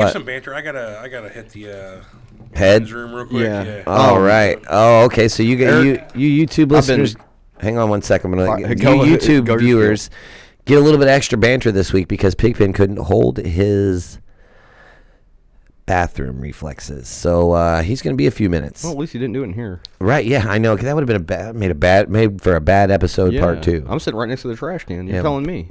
Give some banter. I gotta hit the head room real quick. Yeah. All right. Oh, okay. So you YouTube listeners, hang on 1 second. YouTube viewers get a little bit extra banter this week because Pigpen couldn't hold his bathroom reflexes, so he's going to be a few minutes. Well, at least he didn't do it in here. Right? Yeah, I know. Cause that would have been made for a bad episode part 2. I'm sitting right next to the trash can. You're telling me.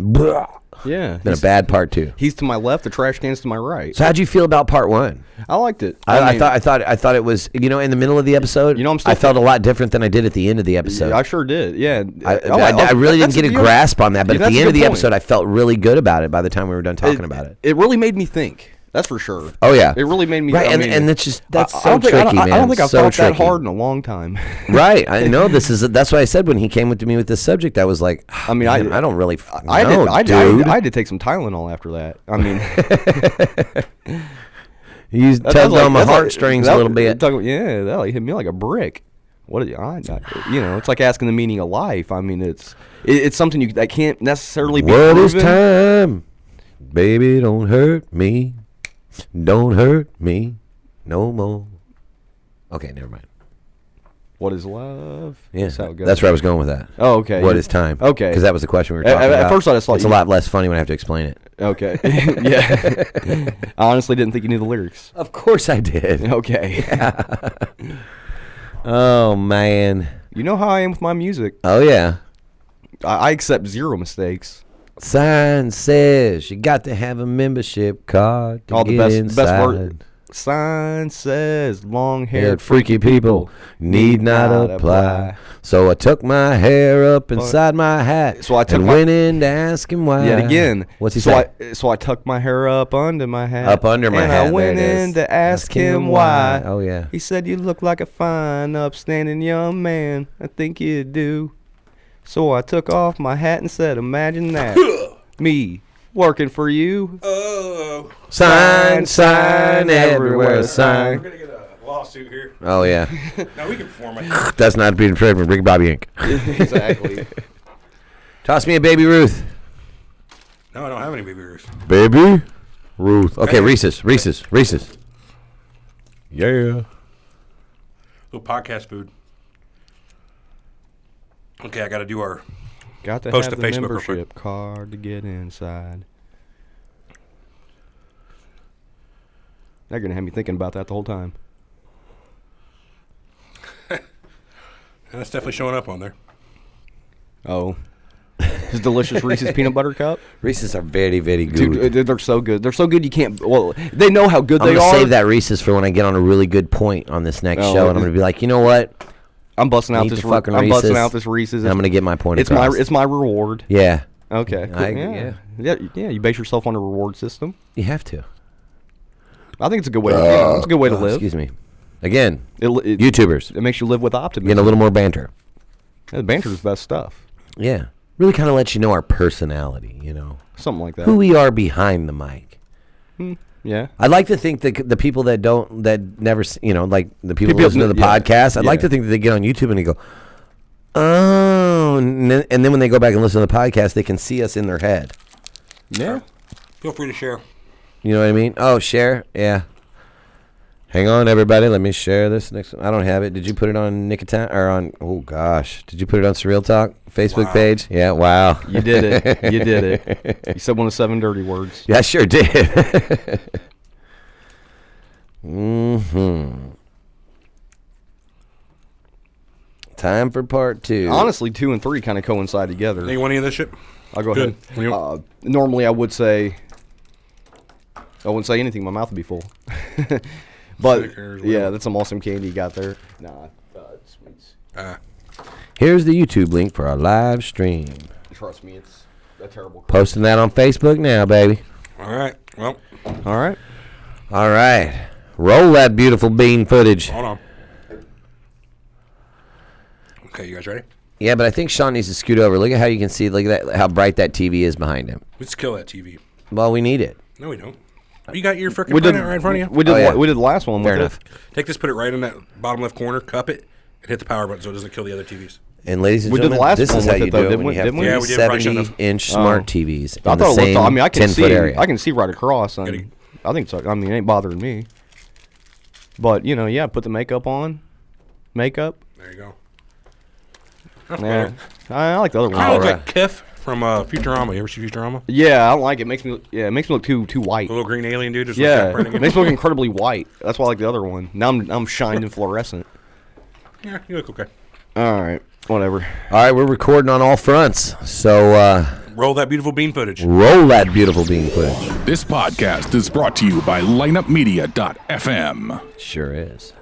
Yeah, been a bad part 2. He's to my left. The trash can's to my right. So how'd you feel about part 1? I liked it. I thought it was, in the middle of the episode. I felt a lot different than I did at the end of the episode. Yeah, I sure did. Yeah, I really didn't get a grasp on that, but at the end of the episode, I felt really good about it. By the time we were done talking about it, it really made me think. That's for sure. Oh yeah, it really made me. Right, and that's so tricky, man. I don't think I've thought tricky. that hard in a long time. Right, I know that's why I said when he came to me with this subject, I was like, I don't really. I had to take some Tylenol after that. I mean, you tugged on my heartstrings a little bit. Yeah, that hit me like a brick. What it's like asking the meaning of life. I mean, it's something that can't necessarily be proven. What is time, baby? Don't hurt me. Don't hurt me no more. Okay, never mind. What is love? Yeah, that's where I was going with that. Oh, okay. What is time? Okay. Because that was the question we were talking about. At first I just thought it's a lot less funny when I have to explain it. Okay. Yeah. I honestly didn't think you knew the lyrics. Of course I did. Okay. Yeah. Oh, man. You know how I am with my music. Oh, yeah. I accept 0 mistakes. Sign says you got to have a membership card to get inside. Best word. Sign says long-haired freaky people need not apply. So I took my hair up inside my hat and went in to ask him why. Yet again. What's he say? So I tucked my hair up under my hat. Up under my hat. And I went in to ask him why. Oh, yeah. He said, you look like a fine, upstanding young man. I think you do. So I took off my hat and said, imagine that. Me working for you. Oh. Sign everywhere. Sign. We're going to get a lawsuit here. Oh, yeah. No, we can perform it. That's not being trademarked. Ricky Bobby Inc. Exactly. Toss me a Baby Ruth. No, I don't have any Baby Ruth. Baby Ruth. Okay, Reese's. Yeah. Little podcast food. Okay, I got to do our post to the Facebook membership card to get inside. Now you're going to have me thinking about that the whole time. That's definitely showing up on there. Oh. His delicious Reese's peanut butter cup. Reese's are very, very good. Dude, they're so good. They're so good you can't. Well, they know how good they are. I'm going to save that Reese's for when I get on a really good point on this next show, and I'm going to be like, you know what? I'm busting out this Reese's. I'm going to get my point across. It's my reward. Yeah. Okay. Cool. Yeah. You base yourself on a reward system. You have to. I think it's a good way. It's a good way to live. Excuse me. Again, YouTubers. It makes you live with optimism. Getting a little more banter. Yeah, banter is the best stuff. Yeah. Really kind of lets you know our personality, Something like that. Who we are behind the mic. Yeah. I'd like to think that the people that never, like the people who listen to the podcast, I'd like to think that they get on YouTube and they go, oh, and then when they go back and listen to the podcast, they can see us in their head. Yeah. Feel free to share. You know what I mean? Oh, share? Yeah. Hang on, everybody. Let me share this next one. I don't have it. Did you put it on Nicotine or on? Oh gosh, did you put it on Surreal Talk Facebook page? Yeah. Wow. You did it. You did it. You said one of 7 dirty words. Yeah, I sure did. Time for part 2. Honestly, 2 and 3 kind of coincide together. You want any of this shit? I'll go ahead. Normally, I wouldn't say anything. My mouth would be full. But yeah, that's some awesome candy you got there. Nah, sweets. Here's the YouTube link for our live stream. Trust me, it's a terrible. Posting that on Facebook now, baby. All right. Well. All right. Roll that beautiful bean footage. Hold on. Okay, you guys ready? Yeah, but I think Sean needs to scoot over. Look at how you can see. Look at that. How bright that TV is behind him. Let's kill that TV. Well, we need it. No, we don't. You got your freaking printout right in front of you? We did the last one. Fair enough. Take this, put it right in that bottom left corner, cup it, and hit the power button so it doesn't kill the other TVs. And ladies and gentlemen, this is how you do it when you have 70-inch smart TVs in the same 10-foot area. I can see right across. I think so. I mean, it ain't bothering me. But, you know, yeah, put the makeup on. Makeup. There you go. Yeah. I like the other one. I look like Kiff from Futurama. You ever see Futurama? Yeah, I don't like it. It makes me look too white. The little green alien dude. Just Yeah, it makes me look incredibly white. That's why I like the other one. Now I'm shined and fluorescent. Yeah, you look okay. All right, whatever. All right, we're recording on all fronts. So roll that beautiful bean footage. Roll that beautiful bean footage. This podcast is brought to you by lineupmedia.fm. Sure is.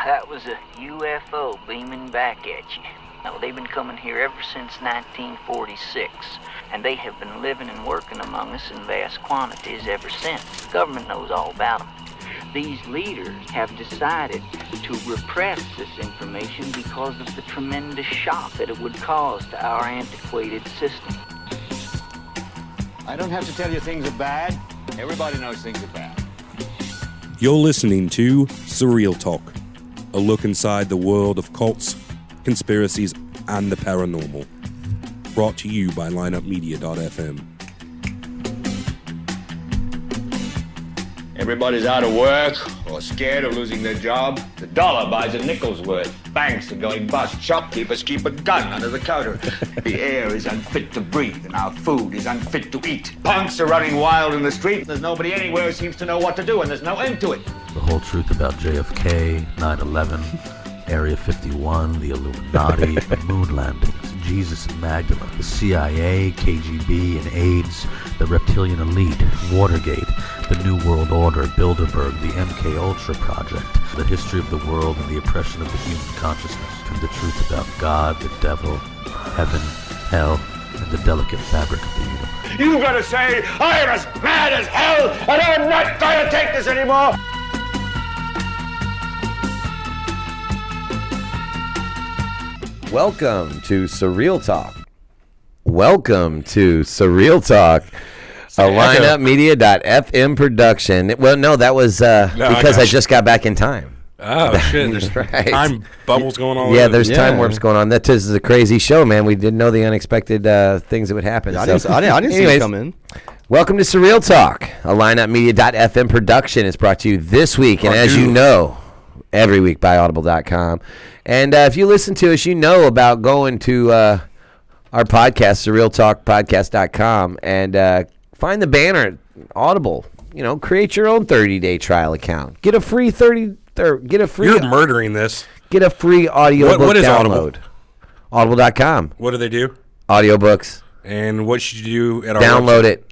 That was a UFO beaming back at you. Now, they've been coming here ever since 1946, and they have been living and working among us in vast quantities ever since. The government knows all about them. These leaders have decided to repress this information because of the tremendous shock that it would cause to our antiquated system. I don't have to tell you things are bad. Everybody knows things are bad. You're listening to Surreal Talk, a look inside the world of cults, conspiracies, and the paranormal. Brought to you by lineupmedia.fm. Everybody's out of work or scared of losing their job. The dollar buys a nickel's worth. Banks are going bust. Shopkeepers keep a gun under the counter. The air is unfit to breathe, and our food is unfit to eat. Punks are running wild in the street. There's nobody anywhere who seems to know what to do, and there's no end to it. The whole truth about JFK, 9/11, Area 51, the Illuminati, the moon landings, Jesus and Magdalene, the CIA, KGB and AIDS, the reptilian elite, Watergate, the New World Order, Bilderberg, the MK Ultra Project, the history of the world and the oppression of the human consciousness, and the truth about God, the devil, heaven, hell, and the delicate fabric of the universe. You gotta say, I am as mad as hell, and I'm not gonna take this anymore! Welcome to Surreal Talk. Welcome to Surreal Talk. A lineupmedia.fm production. Well, no, that was because I just got back in time. Oh, shit. There's right. time bubbles going on. Yeah, there's time warps going on. That is a crazy show, man. We didn't know the unexpected things that would happen. I didn't see it come in. Welcome to Surreal Talk. A lineupmedia.fm production is brought to you this week, and as you know, every week by audible.com. And if you listen to us, you know about going to our podcast, surrealtalkpodcast.com, and find the banner at Audible. You know, create your own 30-day trial account. Get a free You're murdering this. Get a free audiobook what is download. Audible.com. What do they do? Audiobooks. And what should you do at our Download it.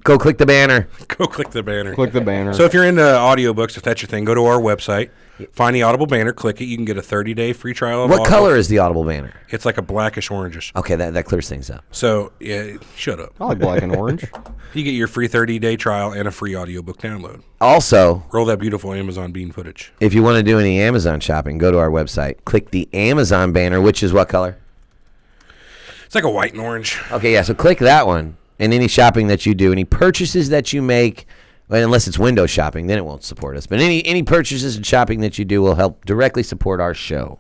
Go click the banner. Go click the banner. Click the banner. So if you're into audiobooks, if that's your thing, go to our website, find the Audible banner, click it. You can get a 30-day free trial of What Audible. color is the Audible banner? It's like a blackish orangish. Okay, that clears things up. So, yeah, shut up. I like black and orange. You get your free 30-day trial and a free audiobook download. Also, Roll that beautiful Amazon bean footage. if you want to do any Amazon shopping, go to our website. Click the Amazon banner, which is what color? It's like a white and orange. Okay, yeah, so click that one. And any shopping that you do, any purchases that you make, well, unless it's window shopping, then it won't support us. But any purchases and shopping that you do will help directly support our show.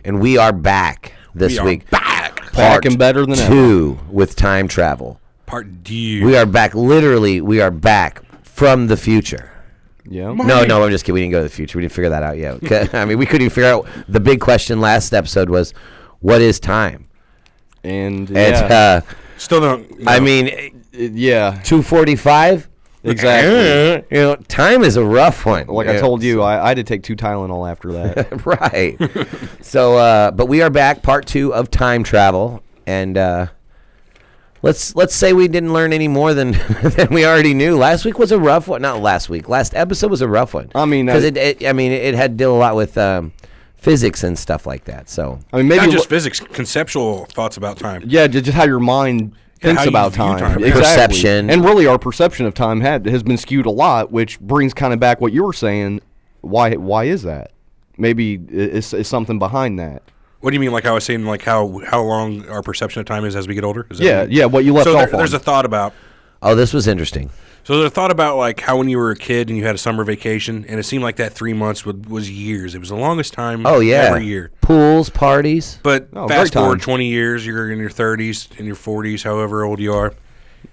And we are back this week. Back Back and better than 2 with time travel. Part D. We are back. Literally, we are back from the future. Yeah. No, I'm just kidding. We didn't go to the future. We didn't figure that out yet. I mean, we couldn't even figure out. The big question last episode was, what is time? And It's, Still don't. No. I mean, 2:45. Exactly. You know, time is a rough one. Like I told you, I had to take 2 Tylenol after that. Right. So, but we are back, part 2 of time travel, and let's say we didn't learn any more than we already knew. Last week was a rough one. Not last week. Last episode was a rough one. I mean, because it had to deal a lot with physics and stuff like that. So, I mean, maybe not just physics, conceptual thoughts about time. Yeah, just how your mind thinks how you about view time. time. Exactly. Perception. And really, our perception of time has been skewed a lot, which brings kind of back what you were saying. Why is that? Maybe is something behind that. What do you mean? Like I was saying, like how long our perception of time is as we get older? Is that Yeah. What you left so off on. there's a thought about. oh, this was interesting. So there's a thought about like how when you were a kid and you had a summer vacation, and it seemed like that 3 months was years. It was the longest time. Oh yeah, every year. Pools, parties. But Oh, fast great forward time. 20 years, you're in your 30s, in your 40s, however old you are,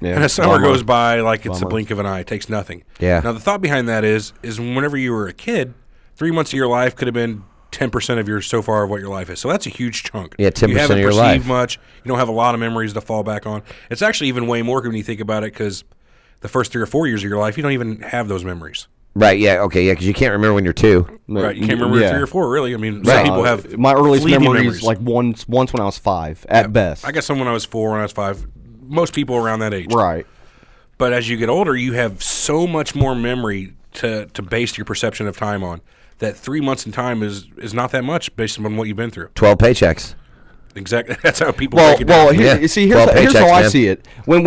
Yeah. And a summer goes by like it's a blink of an eye. It takes nothing. Yeah. Now, the thought behind that is whenever you were a kid, 3 months of your life could have been 10% of your so far of what your life is. So that's a huge chunk. Yeah, 10% you haven't of your perceived life. much. You don't have a lot of memories to fall back on. It's actually even way more when you think about it, because the first 3 or 4 years of your life, you don't even have those memories. Right, yeah, okay, yeah, because you can't remember when you're 2. Right, you can't remember 3 or 4, really. I mean, some Right. people have my earliest fleeting memories like once when I was 5 at best. I got some when I was 4, when I was 5. Most people around that age. Right. But as you get older, you have so much more memory to base your perception of time on, that 3 months in time is not that much based on what you've been through. 12 paychecks. Exactly. That's how people break it down. Well, here's paychecks, how I man. see it. When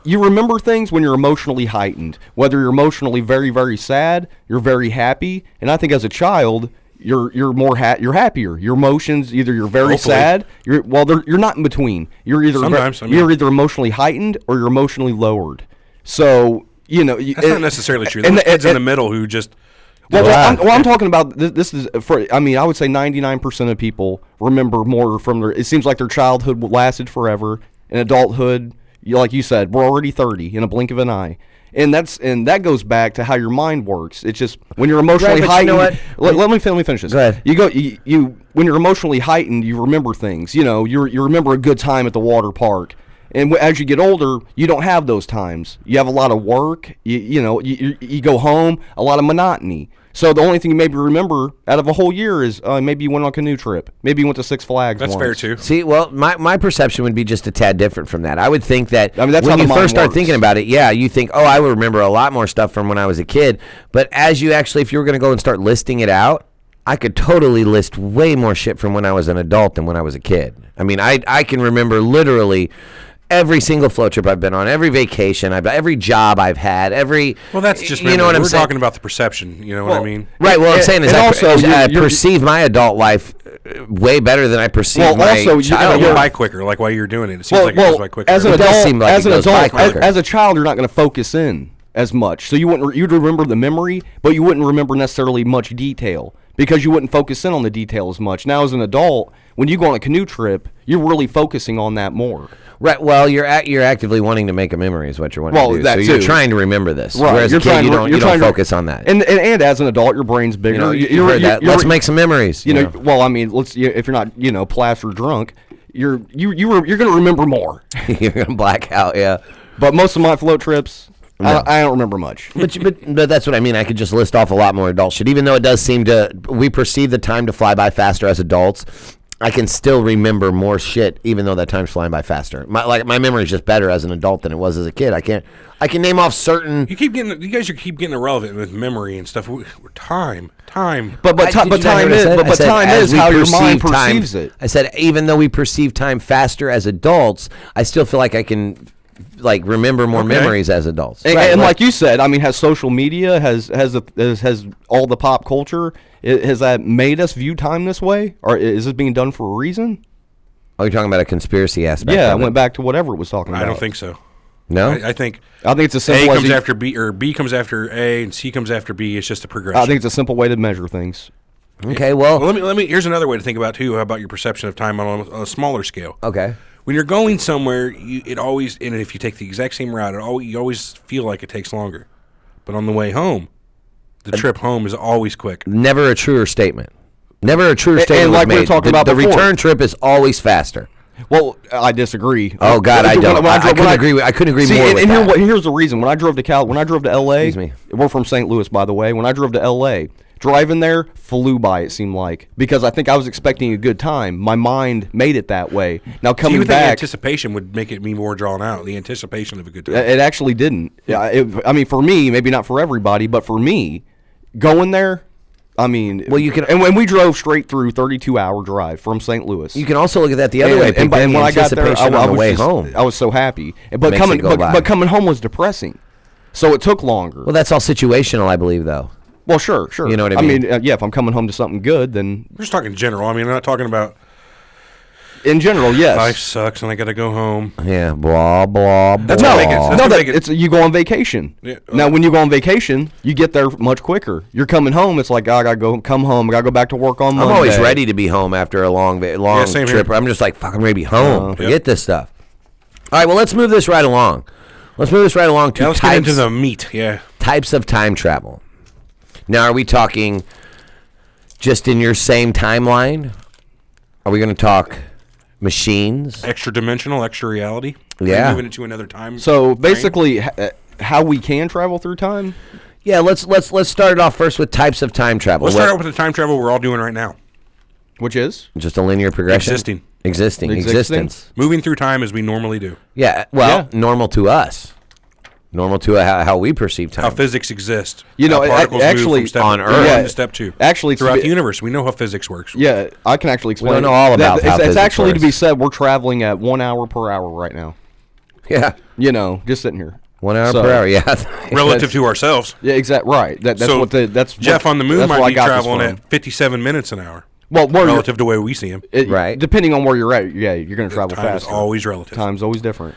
you remember things when you're emotionally heightened. Whether you're emotionally very, very sad, you're very happy, and I think as a child, you're happier. Your emotions, either you're very Hopefully. sad, you're not in between. You're either Sometimes, you're either emotionally heightened or you're emotionally lowered. So That's not necessarily true. There's kids in the middle who just. I'm talking about this is I would say 99% of people remember more from their. It seems like their childhood lasted forever, and adulthood, like you said, we're already 30 in a blink of an eye, and that goes back to how your mind works. It's just when you're emotionally heightened. You know what? Let me finish this. Go ahead. You when you're emotionally heightened, you remember things. You remember a good time at the water park. And as you get older, you don't have those times. You have a lot of work. You go home, a lot of monotony. So the only thing you maybe remember out of a whole year is maybe you went on a canoe trip. Maybe you went to Six Flags. That's once. fair too. See, well, my perception would be just a tad different from that. I would think that that's when how you the mind first start works. thinking about it, yeah, you think, I would remember a lot more stuff from when I was a kid. But as you actually, if you were going to go and start listing it out, I could totally list way more shit from when I was an adult than when I was a kid. I mean, I can remember literally every single float trip I've been on, every vacation, every job I've had, Well, that's just you know what I'm we're saying? talking about the perception. You know what I mean? Right. Well, I'm saying is I you're perceive my adult life way better than I perceive my You child. go by quicker, like while you're doing it. It seems like it goes by quicker. As an It does adult, seem like as it an goes by adult, quicker. as a child, you're not going to focus in as much. So you'd remember the memory, but you wouldn't remember necessarily much detail because you wouldn't focus in on the detail as much. Now, as an adult, when you go on a canoe trip, you're really focusing on that more. Right. Well, you're actively wanting to make a memory is what you're wanting to do. That so you're too. trying to remember this. Right. Whereas You're a kid, trying you to- don't you're trying to- focus on that. And as an adult, your brain's bigger. You've heard that. Let's make some memories. Well, I mean, if you're not plastered drunk, you're going to remember more. You're gonna black out. Yeah. But most of my float trips, I don't remember much. But that's what I mean. I could just list off a lot more adult shit. Even though it does seem we perceive the time to fly by faster as adults, I can still remember more shit, even though that time's flying by faster. My memory is just better as an adult than it was as a kid. I can name off certain. You guys keep getting irrelevant with memory and stuff. Time. But time is how your mind perceives it. I said even though we perceive time faster as adults, I still feel like I can remember more memories as adults. And like you said, I mean, has social media has all the pop culture? Has that made us view time this way, or is this being done for a reason? Oh, you're talking about a conspiracy aspect. Yeah, I of it. went back to whatever it was talking about. I don't think so. No, I think it's a A simple comes after B, or B comes after A, and C comes after B. It's just a progression. I think it's a simple way to measure things. Okay, well, let me. Here's another way to think about too. How about your perception of time on a smaller scale? okay. When you're going somewhere, it always, and if you take the exact same route, you always feel like it takes longer. But on the way home, the trip home is always quick. Never a truer statement. Never a truer statement. And like was we were made. talking about the before. return trip is always faster. Well, I disagree. Oh God, I don't. I couldn't agree. I couldn't agree more. And with that. here's the reason. When I drove to LA, Excuse me. We're from St. Louis, by the way. When I drove to LA, driving there flew by. It seemed like because I think I was expecting a good time. My mind made it that way. Now Do coming you think back, anticipation would make it be more drawn out? The anticipation of a good time. it actually didn't. I mean, for me, maybe not for everybody, but for me, going there. I mean, Well, you can- and when we drove straight through 32-hour drive from St. Louis. You can also look at that the other way. And when I got there, I on the was way just, home. I was so happy. But Makes it go by. but coming home was depressing. So it took longer. Well, that's all situational, I believe, though. Well, sure. You know what I mean? Yeah, if I'm coming home to something good, then We're just talking in general. I mean, I'm not talking about in general, yes. life sucks and I got to go home. Yeah, blah blah. That's blah. what make it- that's No, what that make it- it's you go on vacation. Yeah, Now, when you go on vacation, you get there much quicker. You're coming home. It's like I gotta come home. I gotta go back to work on Monday. I'm always ready to be home after a long same trip. here. I'm just like, fuck, I'm ready to be home. Forget this stuff. All right, well, let's move this right along. Let's Let's get into the meat. Yeah. Types of time travel. Now, are we talking just in your same timeline? Are we going to talk machines? Extra dimensional, extra reality. Yeah. Moving into another time. So basically, how we can travel through time? Yeah, let's start it off first with types of time travel. Let's start out with the time travel we're all doing right now. Which is? Just a linear progression? Existing. Existence. Moving through time as we normally do. Yeah, normal to us. Normal to how we perceive time. How physics exists. You know, how particles actually, move from step on one Earth. to step two. Actually, throughout the universe, we know how physics works. Yeah, I can actually explain. We don't know all about how it's physics actually works. to be said, we're traveling at 1 hour per hour right now. Yeah. You know, just sitting here. 1 hour per hour, yeah. Relative to ourselves. Yeah, exactly. Right. That's so what that's Jeff what, on the moon that's where might I be got this traveling from. at 57 minutes an hour. Well, relative to the way we see him. Right. Depending on where you're at, yeah, you're going to travel Time is faster. always relative. Time's always different.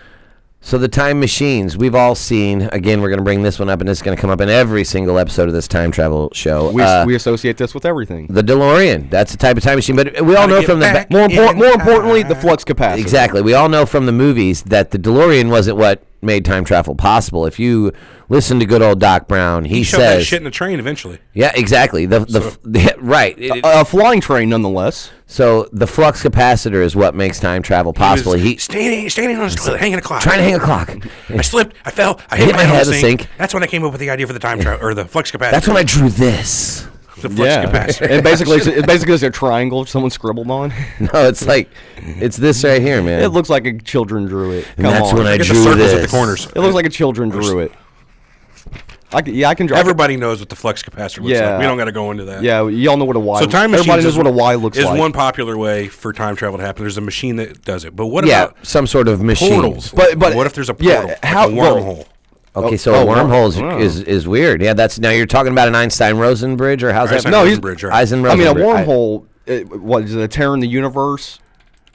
So the time machines, we've all seen, again, we're going to bring this one up, and it's going to come up in every single episode of this time travel show. We associate this with everything. The DeLorean, that's a type of time machine, but we all know from the... More importantly, the flux capacitor. Exactly. We all know from the movies that the DeLorean wasn't what made time travel possible. If you listen to good old Doc Brown, he shoved that says... shit in a train eventually. Yeah, exactly. Right. A flying train, nonetheless. So the flux capacitor is what makes time travel possible. He standing on his toilet, hanging a clock. Trying to hang a clock. I slipped. I fell. I hit my head head on the sink. That's when I came up with the idea for the time travel or the flux capacitor. That's when I drew this. The flux capacitor. And basically, it's basically a triangle someone scribbled on. No, it's like it's this right here, man. It looks like a children drew it. And that's when I Get the drew circles this. at the corners. It looks like a children drew it. I can draw. Everybody knows what the flux capacitor looks like. We don't got to go into that. Yeah, y'all know what a Y. So time everybody machines knows what a Y looks like. Is one popular way for time travel to happen. There's a machine that does it. But what about some sort of machine? portals? But what if there's a portal? how like a wormhole? Okay, so a wormhole is weird. Yeah, that's now you're talking about an Einstein-Rosen bridge, or how's that? No, bridge. Right. Eisenrosen. I mean, a wormhole. What is it? A tear in the universe?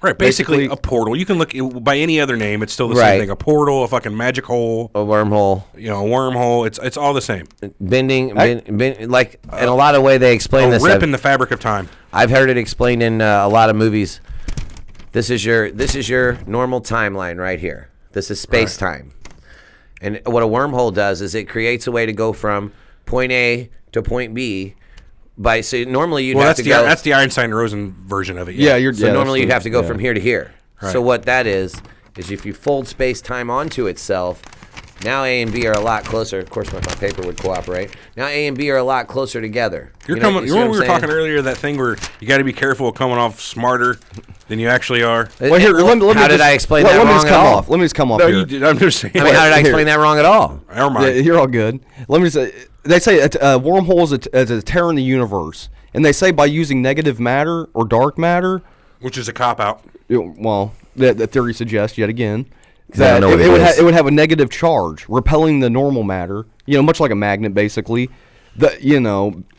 Right, basically a portal. You can look by any other name; it's still the same thing. A portal, a fucking magic hole, a wormhole. You know, a wormhole. It's all the same. Bending, like in a lot of way they explain this. A rip in the fabric of time. I've heard it explained in a lot of movies. This is your normal timeline right here. This is space time, and what a wormhole does is it creates a way to go from point A to point B. Normally you'd have to go. That's the Einstein-Rosen version of it. Yeah, normally you'd have to go from here to here. Right. So what that is if you fold space-time onto itself, now A and B are a lot closer. Of course, my paper would cooperate. Now A and B are a lot closer together. You know we were talking earlier, that thing where you got to be careful of coming off smarter than you actually are. Well, here, how did I explain that wrong at all? Let me just come off No, here. you did. I'm just saying. I mean, how did I explain that wrong at all? Never mind. Yeah, you're all good. Let me say, they say a wormhole is a tear in the universe. And they say by using negative matter or dark matter, which is a cop-out. Well, the theory suggests, yet again, that it would have a negative charge, repelling the normal matter, much like a magnet, basically.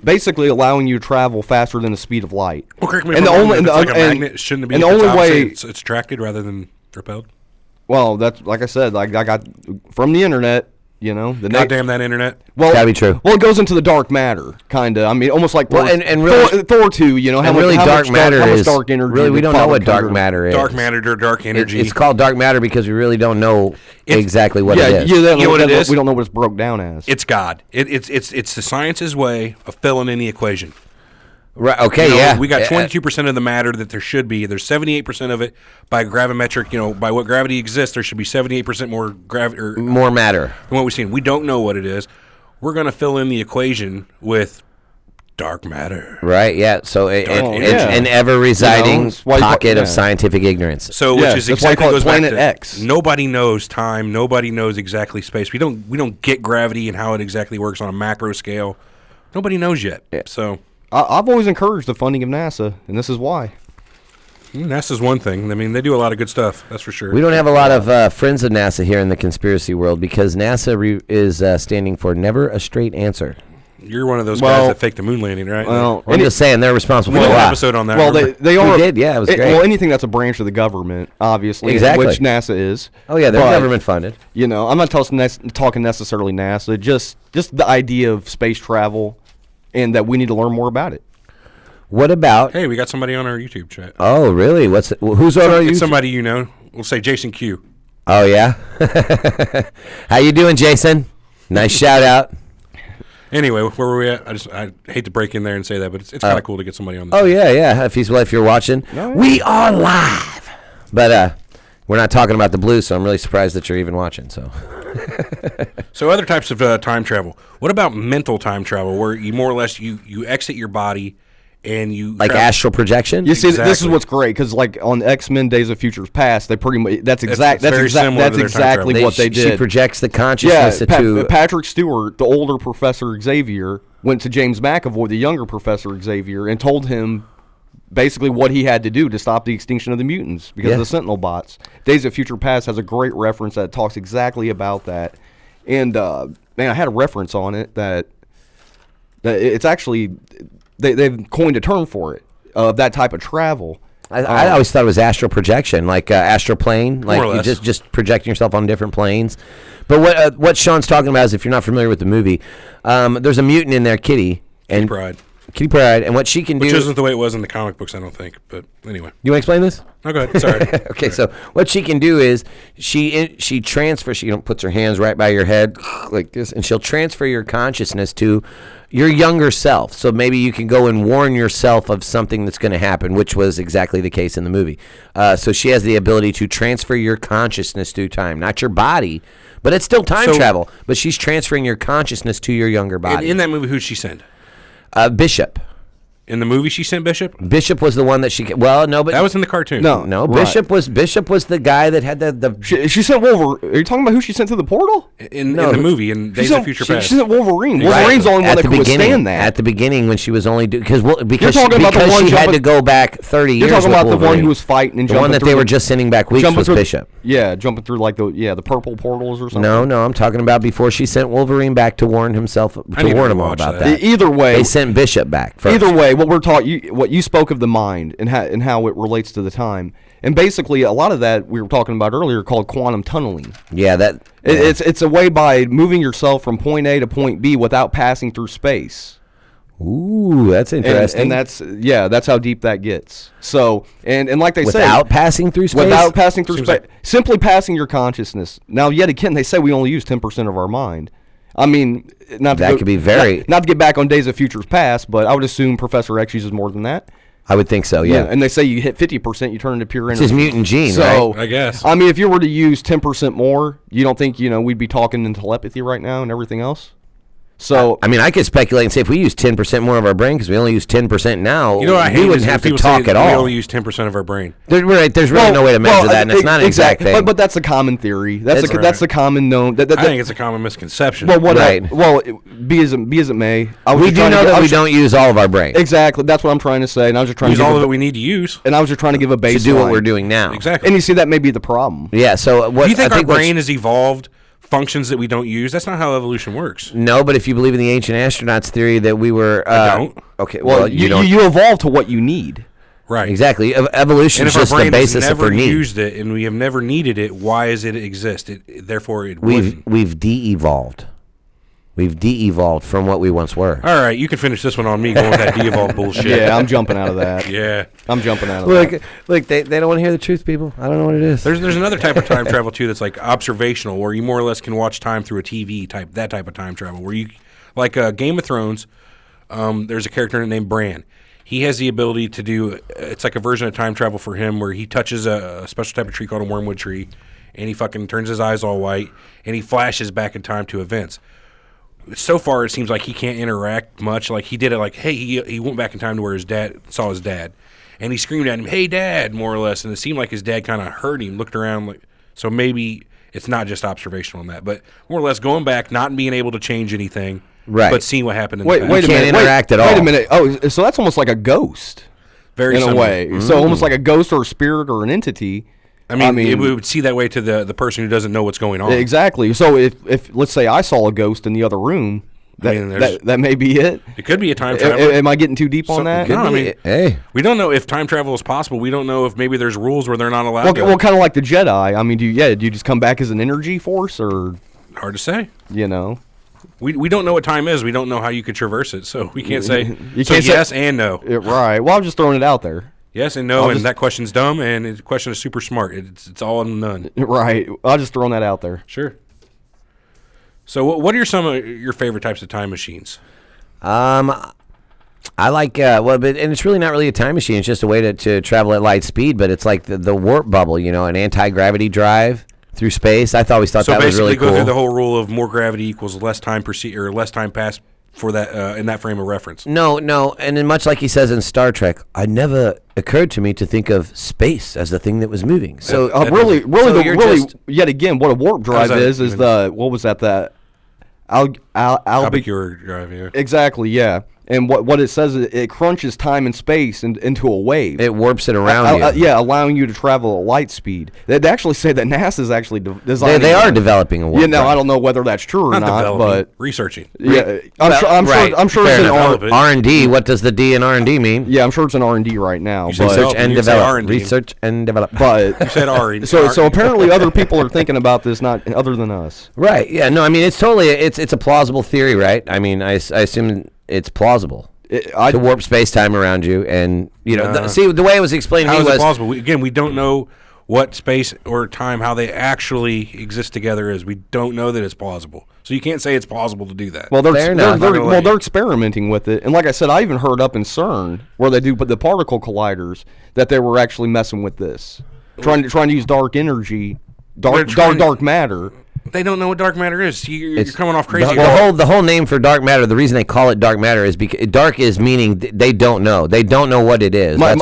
Basically allowing you to travel faster than the speed of light. Well, correct me if I'm wrong, like a magnet, shouldn't it be the way it's attracted rather than repelled? Well, that's like I said, I got from the internet. Goddamn that internet. Well, gotta be true. Well, it goes into the dark matter, kind of. I mean, almost like Thor 2. How much dark energy? Really, we don't know what dark matter is. Dark matter or dark energy. It's called dark matter because we really don't know exactly what it is. You know what it is? We don't know what it's broke down as. It's God. It's the science's way of filling in the equation. Right. Okay. Yeah. We got 22% of the matter that there should be. There's 78% of it by gravimetric. By what gravity exists, there should be 78% more gravity or more matter than what we've seen. We don't know what it is. We're going to fill in the equation with dark matter. Right. Yeah. So an ever residing pocket of scientific ignorance. So which is exactly goes planet back to X. Nobody knows time. Nobody knows exactly space. We don't get gravity and how it exactly works on a macro scale. Nobody knows yet. Yeah. So. I've always encouraged the funding of NASA, and this is why. NASA's one thing. I mean, they do a lot of good stuff. That's for sure. We don't have a lot of friends of NASA here in the conspiracy world because NASA is standing for Never a Straight Answer. You're one of those guys that faked the moon landing, right? Well, I'm just saying they're responsible for a lot. episode on that. Well, they are. We did, yeah, it was great. Well, anything that's a branch of the government, obviously, exactly. which NASA is. Oh yeah, they're government funded. I'm not talking necessarily NASA. Just the idea of space travel, and that we need to learn more about it. What about? Hey, we got somebody on our YouTube chat. Oh, really? Who's on our YouTube? It's somebody you know. We'll say Jason Q. Oh, yeah? How you doing, Jason? Nice shout out. Anyway, where were we at? I hate to break in there and say that, but it's kind of cool to get somebody on the show. Yeah. If you're watching, we are live. But we're not talking about the blues, so I'm really surprised that you're even watching. So other types of time travel. What about mental time travel, where you more or less you exit your body and you astral projection? You see, this is what's great because on X-Men: Days of Futures Past, they pretty much that's exactly what they did. She projects the consciousness to Patrick Stewart, the older Professor Xavier, went to James McAvoy, the younger Professor Xavier, and told him basically what he had to do to stop the extinction of the mutants because of the Sentinel bots. Days of Future Past has a great reference that talks exactly about that. And man, I had a reference on it that it's actually they've coined a term for it, that type of travel. I always thought it was astral projection, like astral plane, like you just projecting yourself on different planes. But what Sean's talking about is, if you're not familiar with the movie, there's a mutant in there, Kitty Kitty Pryde, and what she can do... Which isn't the way it was in the comic books, I don't think, but anyway. You want to explain this? Oh, go ahead. Sorry. Okay, so what she can do is she transfers, she puts her hands right by your head like this, and she'll transfer your consciousness to your younger self. So maybe you can go and warn yourself of something that's going to happen, which was exactly the case in the movie. So she has the ability to transfer your consciousness through time, not your body, but it's still time travel, but she's transferring your consciousness to your younger body. In that movie, who'd she send? Bishop. In the movie, she sent Bishop? Bishop was the one that she... Well, no, but... That was in the cartoon. No. Bishop was the guy that had the... She sent Wolverine. Are you talking about who she sent to the portal? In the movie, in Days of Future Past. She sent Wolverine. Wolverine's the only one that could withstand that. At the beginning, when she was only... Because she had to go back 30 years. You're talking about the one who was fighting and jumping. The one that they were just sending back weeks was Bishop. Yeah, jumping through the purple portals or something. No, I'm talking about before she sent Wolverine back to warn him all about that. Either way... They sent Bishop back first. Either way, what we're talking... What you spoke of the mind and how it relates to the time, and basically a lot of that we were talking about earlier called quantum tunneling. Yeah, it's a way by moving yourself from point A to point B without passing through space. Ooh, that's interesting. And that's how deep that gets. So and like they say, without passing through space, simply passing your consciousness. Now, yet again, they say we only use 10% of our mind. I mean, not to get back on Days of Futures Past, but I would assume Professor X uses more than that. I would think so, yeah. And they say you hit 50%, you turn into pure energy. It's his mutant gene, right? I guess. I mean, if you were to use 10% more, you don't think we'd be talking in telepathy right now and everything else? So I mean, I could speculate and say if we use 10% more of our brain, because we only use 10% now, we wouldn't have to talk at all. We only use 10% of our brain. There's really no way to measure that, and it's not an exact thing. But that's a common theory. That's the common known. I think it's a common misconception. Well, be as it may. We do know that we don't use all of our brain. Exactly. That's what I'm trying to say, and I was just trying to use all of it we need to use. And I was just trying to give a baseline to do what we're doing now. Exactly. And you see, that may be the problem. Yeah. So do you think our brain has evolved functions that we don't use? That's not how evolution works. No, but if you believe in the ancient astronauts theory that we were... I don't. Okay, well, you evolve to what you need. Right. Exactly. Evolution is just the basis of our need. If our brain has never used it and we have never needed it, why does it exist? Therefore, it wouldn't. We've de-evolved. We've de-evolved from what we once were. All right, you can finish this one on me going with that de-evolved bullshit. Yeah, I'm jumping out of that. Yeah. I'm jumping out of that. Look, they don't want to hear the truth, people. I don't know what it is. There's another type of time travel, too, that's like observational, where you more or less can watch time through a TV, that type of time travel, where you, like Game of Thrones, there's a character named Bran. He has the ability to do, it's like a version of time travel for him, where he touches a special type of tree called a wormwood tree, and he fucking turns his eyes all white, and he flashes back in time to events. So far, it seems like he can't interact much. Like, he did it like, hey, he went back in time to where his dad saw his dad. And he screamed at him, hey, Dad, more or less. And it seemed like his dad kind of heard him, looked around. Like, so maybe it's not just observational in that. But more or less going back, not being able to change anything, right, but seeing what happened in the past. Wait a minute. Can't interact at all. Wait a minute. Oh, so that's almost like a ghost. Very similar. In a way. Mm-hmm. So almost like a ghost or a spirit or an entity. I mean, it would see that way to the person who doesn't know what's going on. Exactly. So if let's say I saw a ghost in the other room, that may be it. It could be a time travel. Am I getting too deep on that? No, I mean, we don't know if time travel is possible. We don't know if maybe there's rules where they're not allowed. Well, kind of like the Jedi. I mean, do you just come back as an energy force, or hard to say? We don't know what time is. We don't know how you could traverse it, so we can't say. You can't say yes and no. Right. Well, I'm just throwing it out there. Yes and no, and that question's dumb, and the question is super smart. It's all and none. Right. I'll just throw that out there. Sure. So what are some of your favorite types of time machines? I like and it's really not really a time machine. It's just a way to travel at light speed. But it's like the warp bubble, an anti-gravity drive through space. I always thought that was really cool. So basically, go through the whole rule of more gravity equals less time or less time passed for that in that frame of reference. No, and then much like he says in Star Trek, it never occurred to me to think of space as the thing that was moving. So yet again, what a warp drive is what was that? The Albecular drive, yeah. Exactly, yeah. And what it says is it crunches time and space into a wave. It warps it around you. Allowing you to travel at light speed. They actually say that NASA's actually designing. They are developing a warp drive. I don't know whether that's true or not, but researching. Yeah, I'm sure it's an R&D. What does the D in R&D mean? Yeah, I'm sure it's an R&D right now. Research and develop. Research and develop. But you said R&D. So apparently other people are thinking about this, not other than us. Right. Yeah. No. I mean, it's totally it's a plausible theory, right? I mean, I assume it's plausible to warp space-time around you, and see the way it was explained to me was... How is it plausible? We don't know what space or time, how they actually exist together is. We don't know that it's plausible, so you can't say it's plausible to do that. Well, they're experimenting with it, and like I said, I even heard up in CERN where they do the particle colliders that they were actually messing with this, trying to use dark energy, dark matter. They don't know what dark matter is. You're coming off crazy. The whole name for dark matter, the reason they call it dark matter is because dark is meaning they don't know. They don't know what it is. My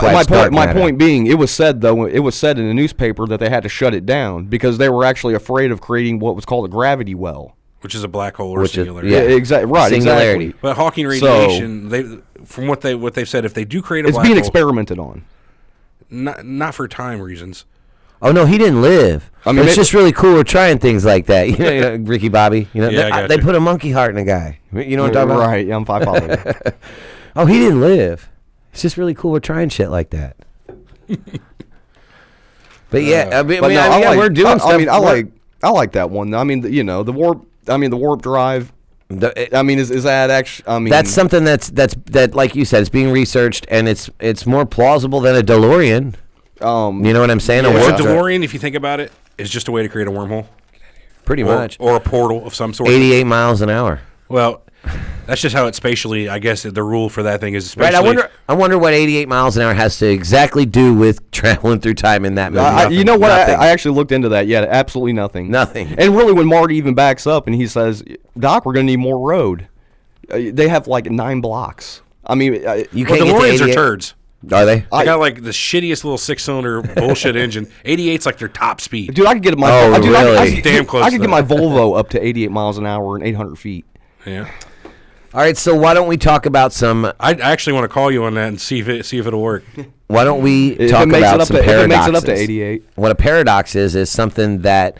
point being, it was said in the newspaper that they had to shut it down because they were actually afraid of creating what was called a gravity well. Which is a black hole or singularity. Singularity. Exactly. But Hawking radiation, from what they've said, if they do create a black hole... It's being experimented on. Not for time reasons. Oh no, he didn't live. I mean, it's just really cool. We're trying things like that. Ricky Bobby. They put a monkey heart in a guy. You know what I'm talking about? Right. Yeah, I'm 5'5". Oh, he didn't live. It's just really cool. We're trying shit like that. But we're doing stuff. I mean, I like that one. I mean, the warp. I mean, the warp drive. Is that actually? I mean, that's something that like you said, it's being researched, and it's more plausible than a DeLorean. You know what I'm saying? A DeLorean, if you think about it, is just a way to create a wormhole. Pretty much. Or a portal of some sort. 88 miles an hour. Well, that's just how it's spatially, I guess, the rule for that thing is spatially. Right, I wonder what 88 miles an hour has to exactly do with traveling through time in that movie. You know what? I actually looked into that. Yeah, absolutely nothing. Nothing. And really, when Marty even backs up and he says, Doc, we're going to need more road. They have like 9 blocks. I mean, you can't DeLoreans are turds. Are they? They got like the shittiest little 6-cylinder bullshit engine. 88's like their top speed. Dude, I could get my damn close. I could get my Volvo up to 88 miles an hour and 800 feet. Yeah. All right, so why don't we talk about some? I actually want to call you on that and see if it'll work. Why don't we talk about some paradoxes? If it makes it up to 88. What a paradox is something that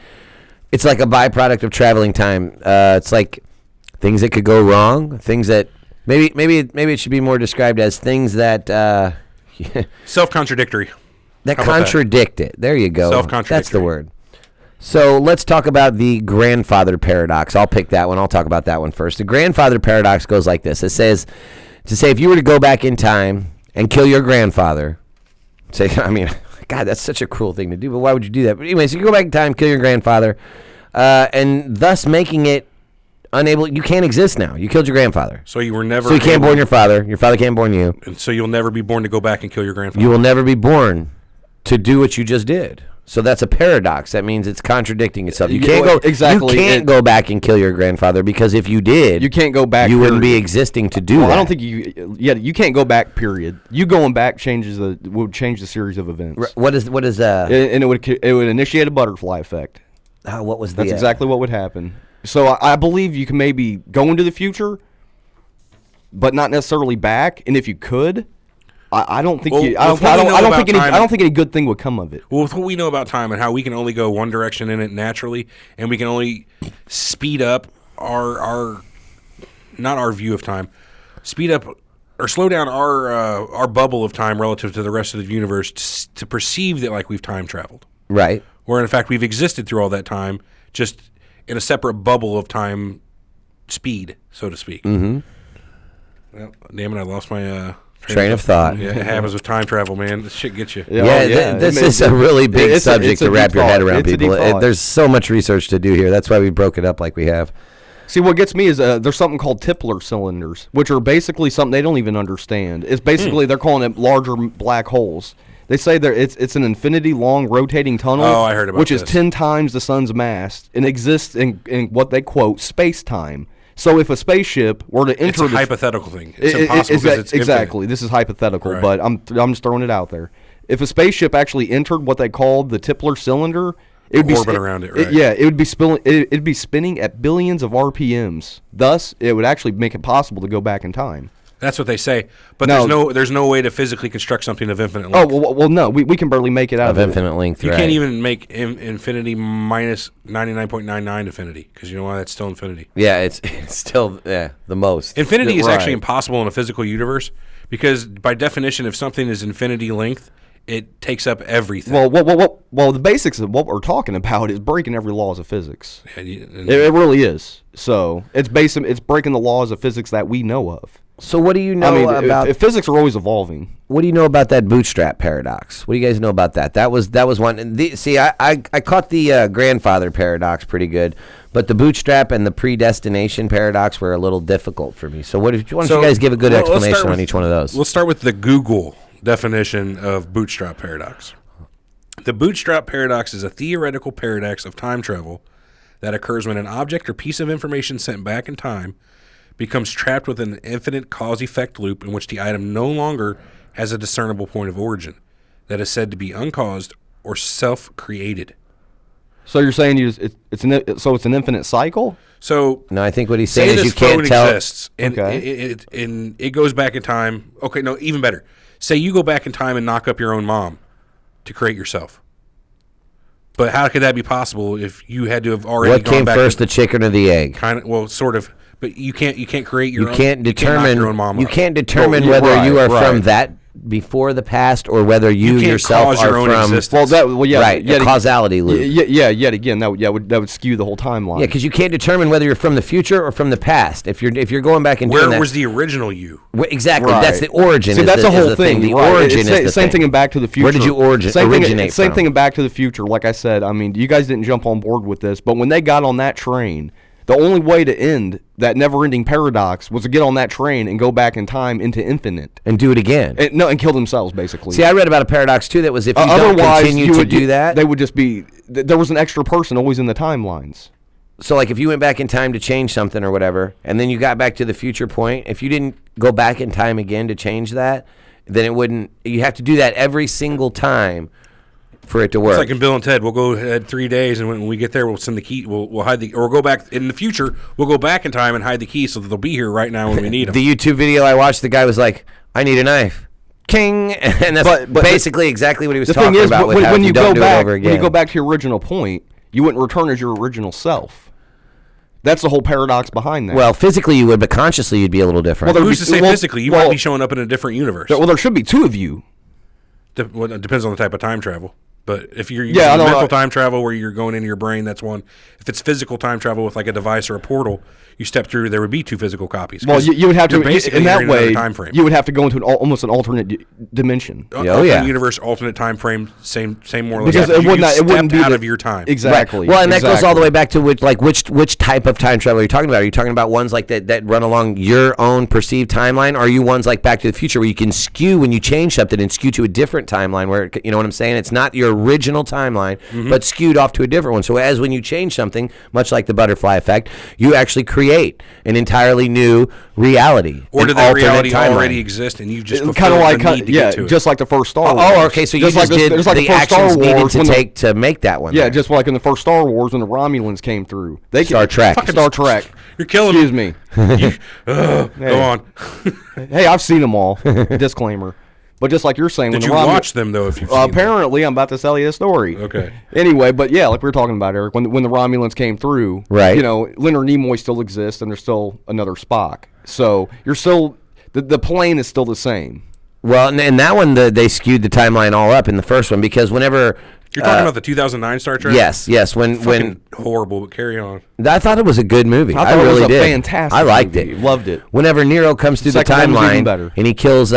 it's like a byproduct of traveling time. It's like things that could go wrong, things that maybe it should be more described as things that. Self-contradictory. That contradict it. There you go. Self-contradictory. That's the word. So let's talk about the grandfather paradox. I'll pick that one. I'll talk about that one first. The grandfather paradox goes like this. It says, if you were to go back in time and kill your grandfather, God, that's such a cruel thing to do, but why would you do that? But anyways, you go back in time, kill your grandfather, and thus making it you can't exist now. You killed your grandfather. So you were never... So you can't born your father. Your father can't born you. And so you'll never be born to go back and kill your grandfather. You will never be born to do what you just did. So that's a paradox. That means it's contradicting itself. You can't go exactly. You can't go back and kill your grandfather because if you did, you can't go back. You wouldn't be existing to do that. I don't think you. Yeah, you can't go back. Period. You going back would change the series of events. What is and it would initiate a butterfly effect. What was that's exactly what would happen. So I believe you can maybe go into the future, but not necessarily back. And if you could, I don't think I don't think any good thing would come of it. Well, with what we know about time and how we can only go one direction in it naturally, and we can only speed up our not our view of time, speed up or slow down our bubble of time relative to the rest of the universe to perceive that like we've time traveled. Right. Where in fact we've existed through all that time, just in a separate bubble of time speed, so to speak. Mm-hmm. Well, damn it, I lost my Train of thought. Yeah, it happens with time travel, man. This shit gets you. This is a really big subject to wrap your head around, people. There's so much research to do here. That's why we broke it up like we have. See, what gets me is there's something called Tipler cylinders, which are basically something they don't even understand. It's basically, they're calling it larger black holes. They say it's an infinity-long rotating tunnel, I heard about which this. is 10 times the sun's mass and exists in what they quote space-time. So if a spaceship were to enter, it's a hypothetical thing. It's impossible because it's exactly. infinite. This is hypothetical, Right. but I'm just throwing it out there. If a spaceship actually entered what they called the Tipler cylinder, it would orbit around it, right? it would be it'd be spinning at billions of RPMs. Thus, it would actually make it possible to go back in time. That's what they say, but No. there's no way to physically construct something of infinite Oh length. well, no, we can barely make it out Of infinite length, You right. can't even make infinity minus 99.99 infinity, because you know why? That's still infinity. Yeah, it's still the most. Infinity is Right. actually impossible in a physical universe, because by definition, if something is infinity length, it takes up everything. Well, the basics of what we're talking about is breaking every laws of physics. And It really is. So it's breaking the laws of physics that we know of. So what do you know I mean, about? if physics are always evolving. What do you know about that bootstrap paradox? What do you guys know about that? That was one. I caught the grandfather paradox pretty good, but the bootstrap and the predestination paradox were a little difficult for me. So why don't you guys give a good explanation on each one of those? Let's start with the Google definition of bootstrap paradox. The bootstrap paradox is a theoretical paradox of time travel that occurs when an object or piece of information sent back in time becomes trapped within an infinite cause-effect loop in which the item no longer has a discernible point of origin that is said to be uncaused or self-created. So you're saying it's an infinite cycle? So No, I think what he's say saying is this you can't phone tell. exists, and it goes back in time. Okay, no, even better. Say you go back in time and knock up your own mom to create yourself. But how could that be possible if you had to have already What gone came back first, the chicken or the egg? kind of, well, sort of. But you can't create your You own. can't determine. knock your own mom You up. can't determine Well, whether you are right. from that before the past or whether you can't yourself cause are your own from. existence. Right, a causality loop. Yet again, that would skew the whole timeline. Yeah, because you can't determine whether you're from the future or from the past. If you're going back and doing Where that, was the original you? exactly? Right. That's the origin. See, is that's the, a whole is the thing. The right. origin It's is the same thing in Back to the Future. Where did you originate Same from? thing in Back to the Future. Like I said, I mean, you guys didn't jump on board with this, but when they got on that train, the only way to end that never-ending paradox was to get on that train and go back in time into infinite. And do it again. And kill themselves, basically. See, I read about a paradox too that was if you don't Otherwise, continue to do that, they would just be. There was an extra person always in the timelines. so like if you went back in time to change something or whatever, and then you got back to the future point, if you didn't go back in time again to change that, then it wouldn't. You have to do that every single time for it to work. It's like in Bill and Ted. We'll go ahead 3 days, and when we get there, we'll send the key. We'll hide the, or go back in the future. We'll go back in time and hide the key so that they'll be here right now when we need them. The YouTube video I watched, the guy was like, "I need a knife." King, and that's But basically exactly what he was The talking thing is, about. With how when if you don't go do it back, over again. when you go back to your original point, you wouldn't return as your original self. That's the whole paradox behind that. well, physically you would, but consciously you'd be a little different. Well, Who's to say physically? You might be showing up in a different universe. Well, there should be two of you. Well, it depends on the type of time travel. But if you're using Yeah, I know, mental time travel where you're going into your brain, that's one. If it's physical time travel with like a device or a portal, you step through, there would be two physical copies. Well, you would have to, basically in that way, time frame. you would have to go into almost an alternate dimension. Alternate universe, alternate time frame, same more or less. Because it wouldn't be out of your time. Exactly. Right. Well, and that goes all the way back to which type of time travel are you talking about? Are you talking about ones like that run along your own perceived timeline? Or are you ones like Back to the Future where you can skew when you change something and skew to a different timeline where, you know what I'm saying? It's not your original timeline, but skewed off to a different one. So as when you change something, much like the butterfly effect, you actually create an entirely new reality. Or an did that alternate reality timeline. already exist and you just Kind of like, the need to get to it? just like the first Star Wars. Oh, okay. So you just did the actions needed to take to make that one. Yeah, there. just like in the first Star Wars when the Romulans came through. Star Trek. Star Trek. You're killing Excuse me. Go on. Hey, I've seen them all. Disclaimer. But just like you're saying, Did when you the watch them though? If you've seen them? apparently, I'm about to tell you a story. Okay. Anyway, but yeah, like we were talking about, Eric, when the Romulans came through, Right. You know, Leonard Nimoy still exists, and there's still another Spock. So you're still the plane is still the same. Well, and that one, they skewed the timeline all up in the first one because whenever You're talking about the 2009 Star Trek? Yes. When horrible, but carry on. I thought it was a good movie. I thought really it was a did. fantastic I liked movie. it. Loved it. Whenever Nero comes through the Second one was even timeline better. and he kills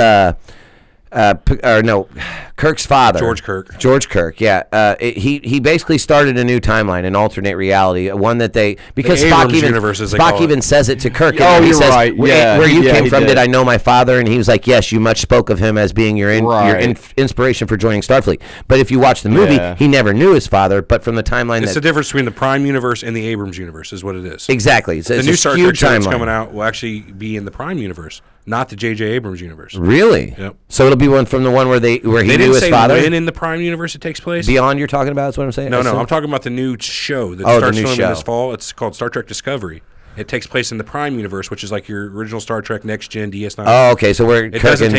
Kirk's father. George Kirk, yeah. He basically started a new timeline, an alternate reality, one that because Spock even says it to Kirk. Oh, he you're says, right. Yeah, where you came from, did. did I know my father? And he was like, yes, you much spoke of him as being your inspiration for joining Starfleet. But if you watch the movie, he never knew his father, but from the timeline... It's the difference between the Prime universe and the Abrams universe is what it is. Exactly. The new Star Trek show that's coming out will actually be in the Prime universe, not the J.J. Abrams universe. Really? Yep. So it'll be one from the one where he knew his father? When in the Prime universe it takes place. Beyond you're talking about is what I'm saying? No, I'm talking about the new show that starts filming this fall. It's called Star Trek Discovery. It takes place in the Prime universe, which is like your original Star Trek, Next Gen, DS9. Oh, okay. So Kirk and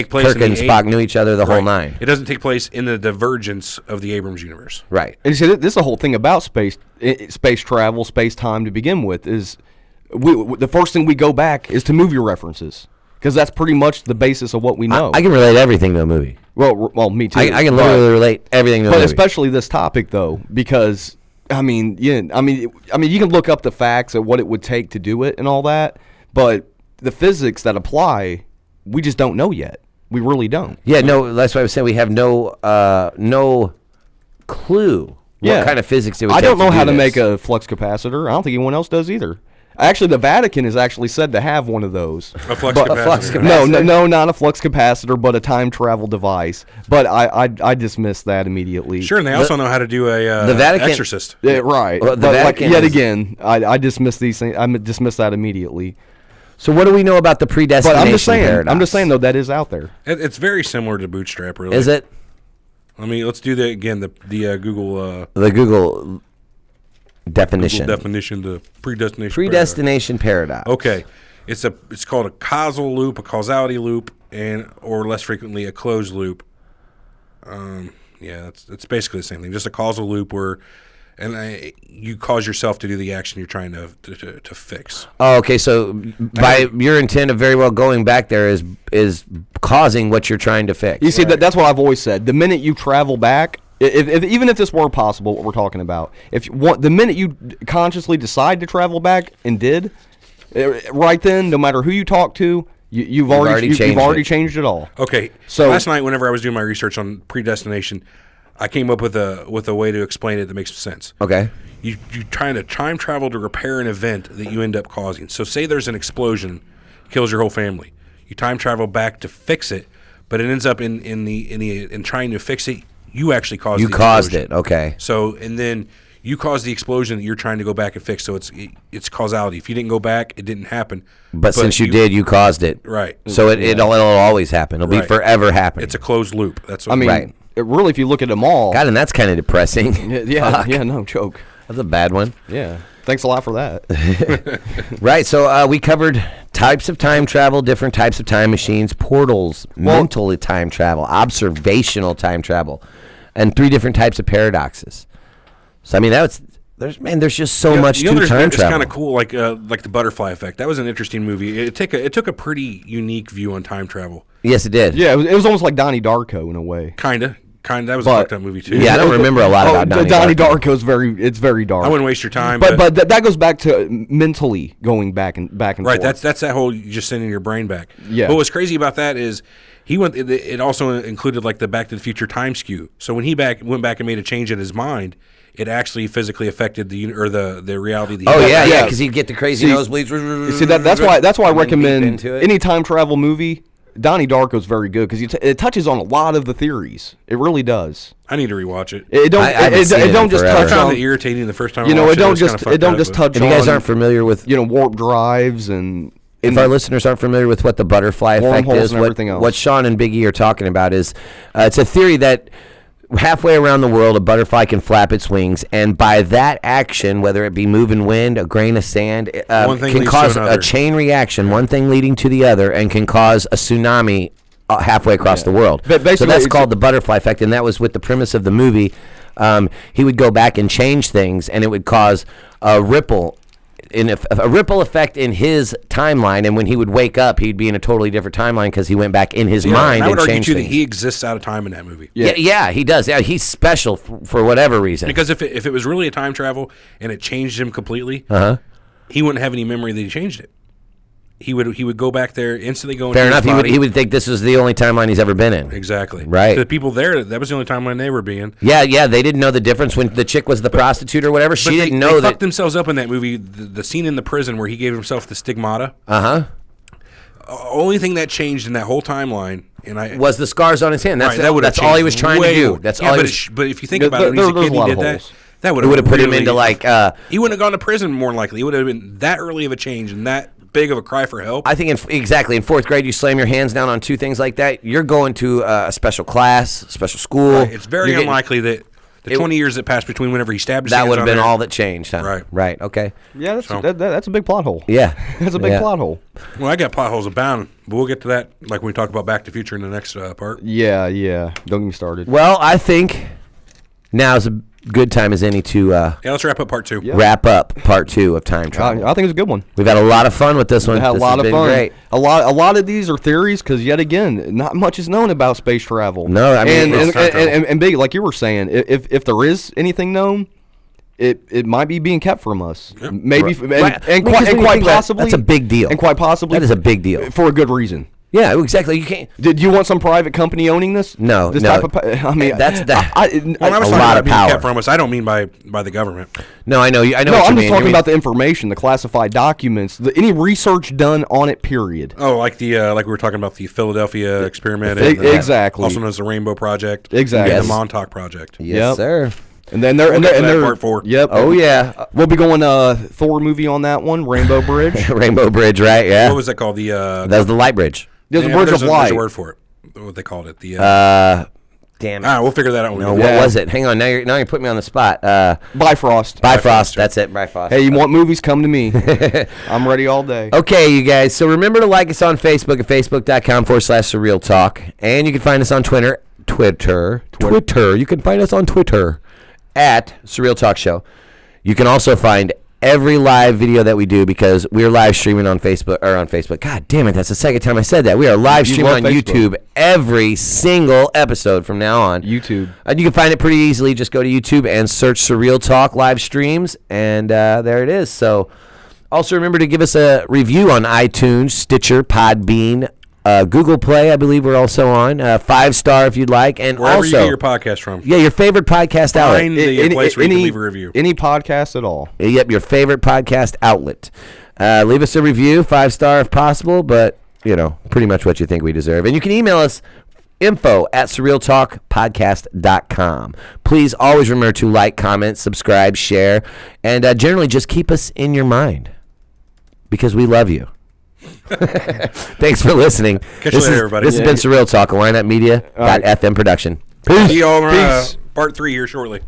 Spock knew each other the whole nine. It doesn't take place in the divergence of the Abrams universe. Right. And you see, this is the whole thing about space travel, space time to begin with. Is the first thing we go back is to movie references, because that's pretty much the basis of what we know. I can relate everything to a movie. Well, me too. I can literally relate everything to a movie. But especially this topic, though, because I mean, you can look up the facts of what it would take to do it and all that, but the physics that apply, we just don't know yet. We really don't. Yeah, no, that's why I was saying we have no clue what kind of physics it would take. I don't know how to this. make a flux capacitor. I don't think anyone else does either. Actually, the Vatican is actually said to have one of those. A flux capacitor. No, not a flux capacitor, but a time travel device. But I dismissed that immediately. Sure, and they also know how to do a the Vatican, exorcist. Yeah, right. Well, but yet again, I dismissed these things. I dismissed that immediately. So what do we know about the predestination paradox? I'm just saying, though, that is out there. It's very similar to Bootstrap, really. Is it? Let's do that again. The Google. The Google definition. The predestination paradox. Okay, it's called a causal loop, a causality loop, or less frequently a closed loop. It's basically the same thing. Just a causal loop where, you cause yourself to do the action you're trying to fix. Oh, okay. So by your intent of very well going back there is causing what you're trying to fix. You see, that's what I've always said. The minute you travel back. Even if this were possible, what we're talking about, the minute you consciously decide to travel back and did, right then, no matter who you talk to, you've already changed it all. Okay. So last night, whenever I was doing my research on predestination, I came up with a way to explain it that makes sense. Okay. You're trying to time travel to repair an event that you end up causing. So say there's an explosion, kills your whole family. You time travel back to fix it, but it ends up in trying to fix it. You actually caused the explosion. You caused it, okay. So, and then you caused the explosion that you're trying to go back and fix. So it's causality. If you didn't go back, it didn't happen. But since you did, you caused it. Right. So it'll always happen. It'll be forever happening. It's a closed loop. That's what I mean. Really, if you look at them all. God, and that's kind of depressing. Yeah, no joke. That's a bad one. Yeah. Thanks a lot for that. Right. So we covered types of time travel, different types of time machines, portals, mental time travel, observational time travel, and 3 different types of paradoxes. So I mean, there's just so much to time travel. It's kind of cool, like the butterfly effect. That was an interesting movie. It took a pretty unique view on time travel. Yes, it did. Yeah, it was almost like Donnie Darko in a way. Kinda. That was a fucked up movie too. Yeah, I don't remember a lot about Donnie Darko. Is very dark. I wouldn't waste your time. But that goes back to mentally going back and right, forth. That's that whole you just sending your brain back. Yeah. But what's crazy about that is it also included like the Back to the Future time skew. So when he went back and made a change in his mind, it actually physically affected the reality of the yeah, because he'd get the crazy nosebleeds. See, that's why I recommend any time travel movie. Donnie Darko's very good because it touches on a lot of the theories. It really does. I need to rewatch it. It don't just touch on. I found it irritating the first time. It don't just touch on. If you guys aren't familiar with warp drives and. If our listeners aren't familiar with what the butterfly effect is, what Sean and Big E are talking about is it's a theory that halfway around the world, a butterfly can flap its wings, and by that action, whether it be moving wind, a grain of sand, can cause a chain reaction, one thing leading to the other, and can cause a tsunami halfway across the world. So that's called the butterfly effect, and that was with the premise of the movie. He would go back and change things, and it would cause a ripple a ripple effect in his timeline, and when he would wake up, he'd be in a totally different timeline because he went back in his mind I would and argue changed too that things. he exists out of time in that movie. Yeah, he does. Yeah, he's special for whatever reason. Because if it was really a time travel and it changed him completely, he wouldn't have any memory that he changed it. He would go back there, instantly go into Fair enough. his body. He would think this is the only timeline he's ever been in. Exactly. Right. So the people there, that was the only timeline they were being. Yeah, they didn't know the difference when the chick was the prostitute or whatever. She didn't know they that. fucked themselves up in that movie. The scene in the prison where he gave himself the stigmata. Only thing that changed in that whole timeline, was the scars on his hand. That's all he was trying to do. That's all. But if you think about it, when he's a kid, he did that. That would have put him into like. He wouldn't have gone to prison more than likely. He would have been that early of a change and that big of a cry for help. I think in fourth grade, you slam your hands down on two things like that. You're going to a special class, special school. Right. It's very unlikely that the 20 years that passed between whenever he stabbed his hands that would have been there, all that changed. Huh? Right. Okay. Yeah, that's a big plot hole. Yeah, that's a big plot hole. Well, I got plot holes abound, but we'll get to that like when we talk about Back to the Future in the next part. Yeah. Don't get me started. Well, I think now is a good time as any to let's wrap up part 2. Wrap up part 2 of time travel. I think it's a good one. We've had a lot of fun with this one. We had a lot of fun. Great. A lot of these are theories because yet again, not much is known about space travel. No, I mean, and big like you were saying, if there is anything known, it might be being kept from us. Yep. Maybe and quite possibly that's a big deal. And quite possibly that is a big deal for a good reason. Yeah, exactly. You can't. Did you want some private company owning this? No, this no. Type of, I mean, that's that. When I was talking about being kept from us, I don't mean by the government. No, I know. I know. No, what I'm you just mean. talking about the information, the classified documents, any research done on it. Period. Oh, like like we were talking about the Philadelphia experiment, exactly. Also known as the Rainbow Project, exactly. And the Montauk Project. Yes, sir. And then they're part 4. Yep. Oh yeah. We'll be going Thor movie on that one, Rainbow Bridge. Rainbow Bridge, right? Yeah. What was that called? That was the light bridge. There's a bridge of light. There's a word for it. What they called it? Damn it. We'll figure that out. No, what was it? Hang on. Now you're putting me on the spot. Bifrost. Bifrost. That's it. Bifrost. Hey, you want movies? Come to me. I'm ready all day. Okay, you guys. So remember to like us on Facebook at facebook.com/Surreal Talk, and you can find us on Twitter. You can find us on Twitter at Surreal Talk Show. You can also find every live video that we do because we're live streaming on Facebook. God damn it, that's the second time I said that. We are live streaming on YouTube every single episode from now on. YouTube. You can find it pretty easily. Just go to YouTube and search Surreal Talk live streams, and there it is. So also remember to give us a review on iTunes, Stitcher, Podbean, Google Play, I believe we're also on. 5-star if you'd like. And wherever also, you get your podcast from. Yeah, your favorite podcast outlet. Find the place where you can leave a review. Any podcast at all. Yep, your favorite podcast outlet. Leave us a review, 5-star if possible, but, pretty much what you think we deserve. And you can email us, info@surrealtalkpodcast.com. Please always remember to like, comment, subscribe, share, and generally just keep us in your mind because we love you. Thanks for listening. Catch you later, everybody. This has been Surreal Talk, a Lineup Media.fm production. Peace. See you all on part 3 here shortly.